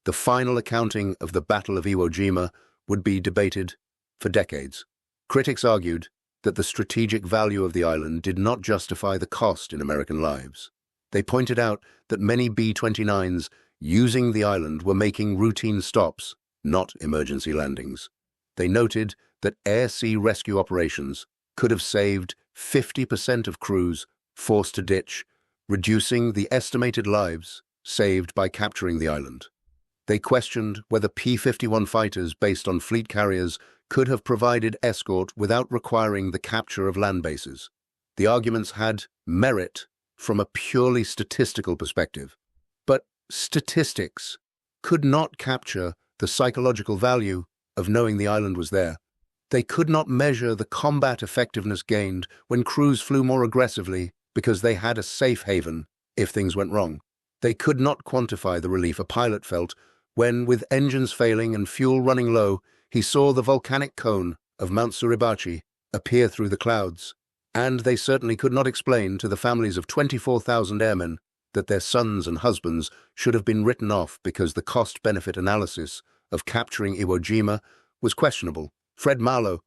The final accounting of the Battle of Iwo Jima would be debated for decades. Critics argued that the strategic value of the island did not justify the cost in American lives. They pointed out that many B-29s using the island were making routine stops, not emergency landings. They noted that air-sea rescue operations could have saved 50% of crews forced to ditch, reducing the estimated lives saved by capturing the island. They questioned whether P-51 fighters based on fleet carriers could have provided escort without requiring the capture of land bases. The arguments had merit from a purely statistical perspective, but statistics could not capture the psychological value of knowing the island was there. They could not measure the combat effectiveness gained when crews flew more aggressively because they had a safe haven if things went wrong. They could not quantify the relief a pilot felt when, with engines failing and fuel running low, he saw the volcanic cone of Mount Suribachi appear through the clouds. And they certainly could not explain to the families of 24,000 airmen that their sons and husbands should have been written off because the cost-benefit analysis of capturing Iwo Jima was questionable. Fred Malo,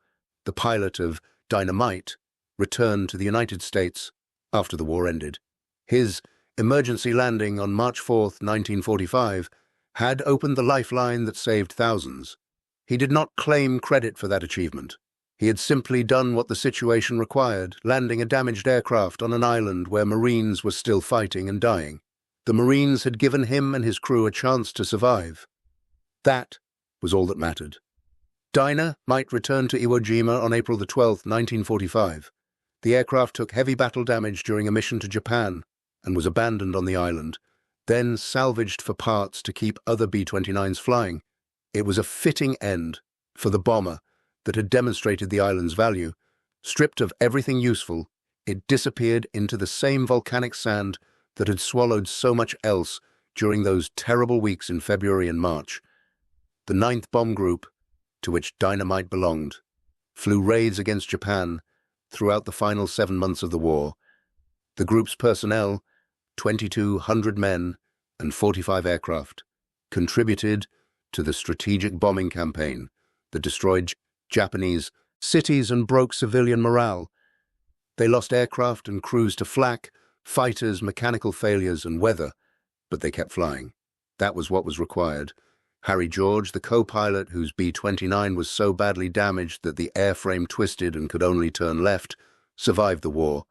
the pilot of Dinah Might, returned to the United States after the war ended. His emergency landing on March 4, 1945, had opened the lifeline that saved thousands. He did not claim credit for that achievement. He had simply done what the situation required, landing a damaged aircraft on an island where Marines were still fighting and dying. The Marines had given him and his crew a chance to survive. That was all that mattered. Dinah Might return to Iwo Jima on April 12, 1945. The aircraft took heavy battle damage during a mission to Japan and was abandoned on the island, then salvaged for parts to keep other B-29s flying. It was a fitting end for the bomber that had demonstrated the island's value. Stripped of everything useful, it disappeared into the same volcanic sand that had swallowed so much else during those terrible weeks in February and March. The 9th Bomb Group, to which Dinah Might belonged, flew raids against Japan throughout the final 7 months of the war. The group's personnel, 2,200 men and 45 aircraft, contributed to the strategic bombing campaign that destroyed Japanese cities and broke civilian morale. They lost aircraft and crews to flak, fighters, mechanical failures, and weather, but they kept flying. That was what was required. Harry George, the co-pilot whose B-29 was so badly damaged that the airframe twisted and could only turn left, survived the war.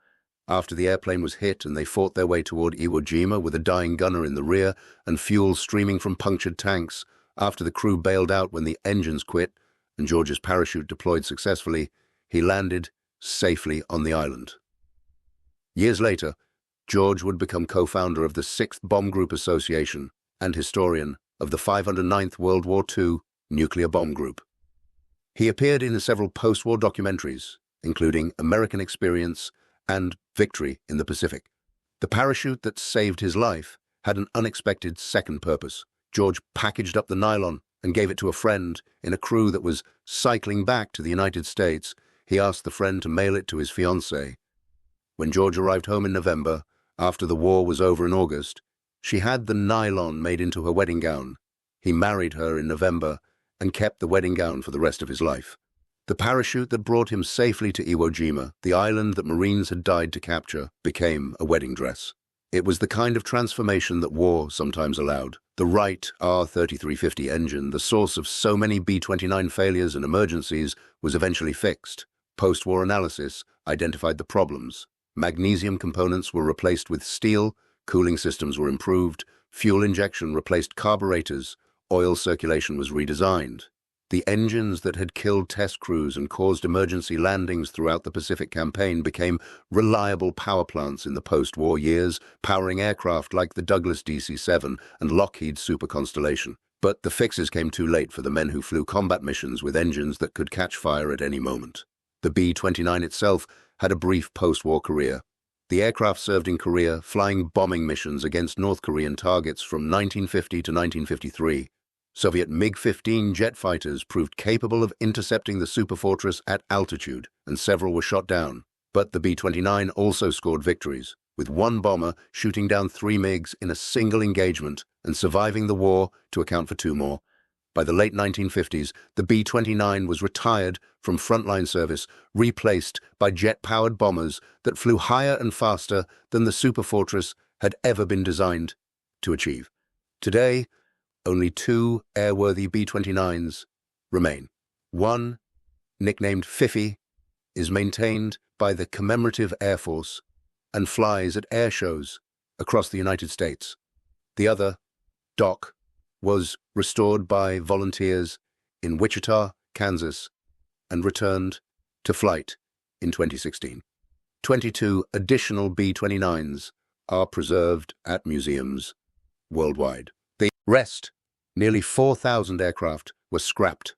After the airplane was hit and they fought their way toward Iwo Jima with a dying gunner in the rear and fuel streaming from punctured tanks, after the crew bailed out when the engines quit and George's parachute deployed successfully, he landed safely on the island. Years later, George would become co-founder of the 6th Bomb Group Association and historian of the 509th World War II Nuclear Bomb Group. He appeared in several post-war documentaries, including American Experience and Victory in the Pacific. The parachute that saved his life had an unexpected second purpose. George packaged up the nylon and gave it to a friend in a crew that was cycling back to the United States. He asked the friend to mail it to his fiancée. When George arrived home in November, after the war was over in August, she had the nylon made into her wedding gown. He married her in November and kept the wedding gown for the rest of his life. The parachute that brought him safely to Iwo Jima, the island that Marines had died to capture, became a wedding dress. It was the kind of transformation that war sometimes allowed. The Wright R-3350 engine, the source of so many B-29 failures and emergencies, was eventually fixed. Post-war analysis identified the problems. Magnesium components were replaced with steel, cooling systems were improved, fuel injection replaced carburetors, oil circulation was redesigned. The engines that had killed test crews and caused emergency landings throughout the Pacific campaign became reliable power plants in the post-war years, powering aircraft like the Douglas DC-7 and Lockheed's Super Constellation. But the fixes came too late for the men who flew combat missions with engines that could catch fire at any moment. The B-29 itself had a brief post-war career. The aircraft served in Korea, flying bombing missions against North Korean targets from 1950 to 1953. Soviet MiG-15 jet fighters proved capable of intercepting the Superfortress at altitude, and several were shot down. But the B-29 also scored victories, with one bomber shooting down 3 MiGs in a single engagement and surviving the war to account for 2 more. By the late 1950s, the B-29 was retired from frontline service, replaced by jet-powered bombers that flew higher and faster than the Superfortress had ever been designed to achieve. Today, only 2 airworthy B-29s remain. One, nicknamed Fifi, is maintained by the Commemorative Air Force and flies at air shows across the United States. The other, Doc, was restored by volunteers in Wichita, Kansas, and returned to flight in 2016. 22 additional B-29s are preserved at museums worldwide. The rest, nearly 4,000 aircraft, were scrapped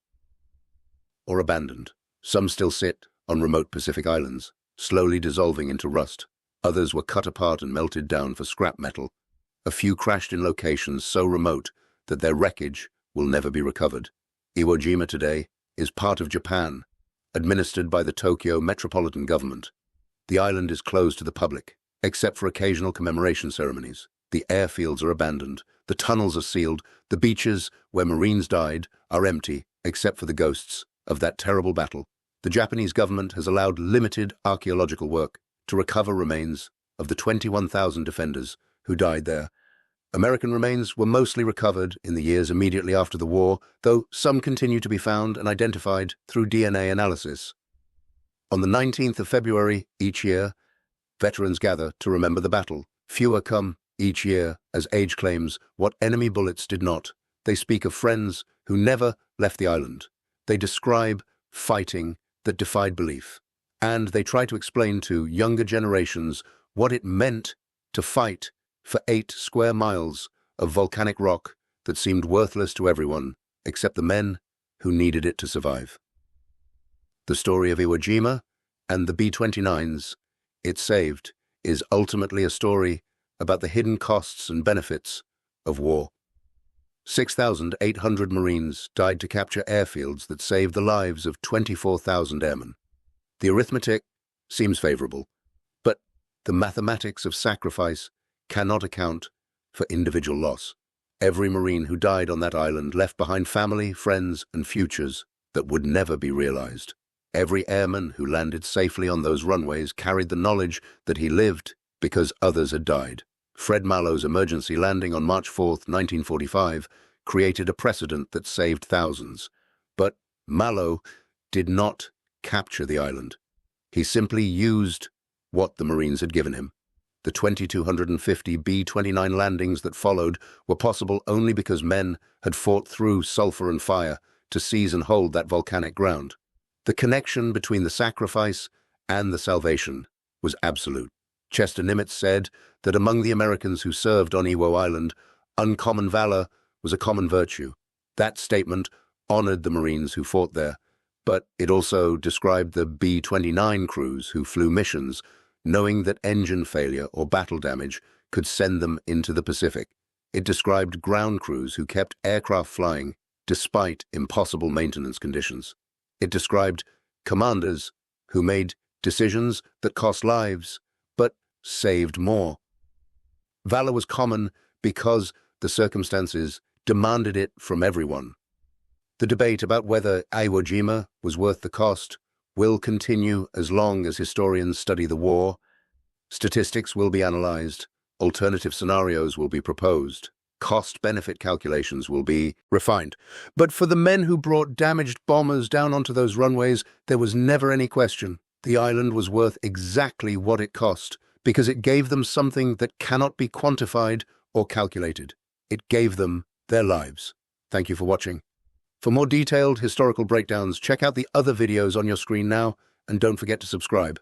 or abandoned. Some still sit on remote Pacific islands, slowly dissolving into rust. Others were cut apart and melted down for scrap metal. A few crashed in locations so remote that their wreckage will never be recovered. Iwo Jima today is part of Japan, administered by the Tokyo metropolitan government. The island is closed to the public, except for occasional commemoration ceremonies. The airfields are abandoned, the tunnels are sealed, the beaches where Marines died are empty, except for the ghosts of that terrible battle. The Japanese government has allowed limited archaeological work to recover remains of the 21,000 defenders who died there. American remains were mostly recovered in the years immediately after the war, though some continue to be found and identified through DNA analysis. On the 19th of February each year, veterans gather to remember the battle. Fewer come each year as age claims what enemy bullets did not. They speak of friends who never left the island. They describe fighting that defied belief. And they try to explain to younger generations what it meant to fight for 8 square miles of volcanic rock that seemed worthless to everyone except the men who needed it to survive. The story of Iwo Jima and the B-29's it saved is ultimately a story about the hidden costs and benefits of war. 6,800 Marines died to capture airfields that saved the lives of 24,000 airmen. The arithmetic seems favorable, but the mathematics of sacrifice cannot account for individual loss. Every Marine who died on that island left behind family, friends, and futures that would never be realized. Every airman who landed safely on those runways carried the knowledge that he lived because others had died. Fred Malo's emergency landing on March 4, 1945, created a precedent that saved thousands. But Malo did not capture the island. He simply used what the Marines had given him. The 2,250 B-29 landings that followed were possible only because men had fought through sulfur and fire to seize and hold that volcanic ground. The connection between the sacrifice and the salvation was absolute. Chester Nimitz said that among the Americans who served on Iwo Island, uncommon valor was a common virtue. That statement honored the Marines who fought there, but it also described the B-29 crews who flew missions knowing that engine failure or battle damage could send them into the Pacific. It described ground crews who kept aircraft flying despite impossible maintenance conditions. It described commanders who made decisions that cost lives, but saved more. Valor was common because the circumstances demanded it from everyone. The debate about whether Iwo Jima was worth the cost will continue as long as historians study the war. Statistics will be analyzed, alternative scenarios will be proposed, cost-benefit calculations will be refined. But for the men who brought damaged bombers down onto those runways, there was never any question. The island was worth exactly what it cost, because it gave them something that cannot be quantified or calculated. It gave them their lives. Thank you for watching. For more detailed historical breakdowns, check out the other videos on your screen now, and don't forget to subscribe.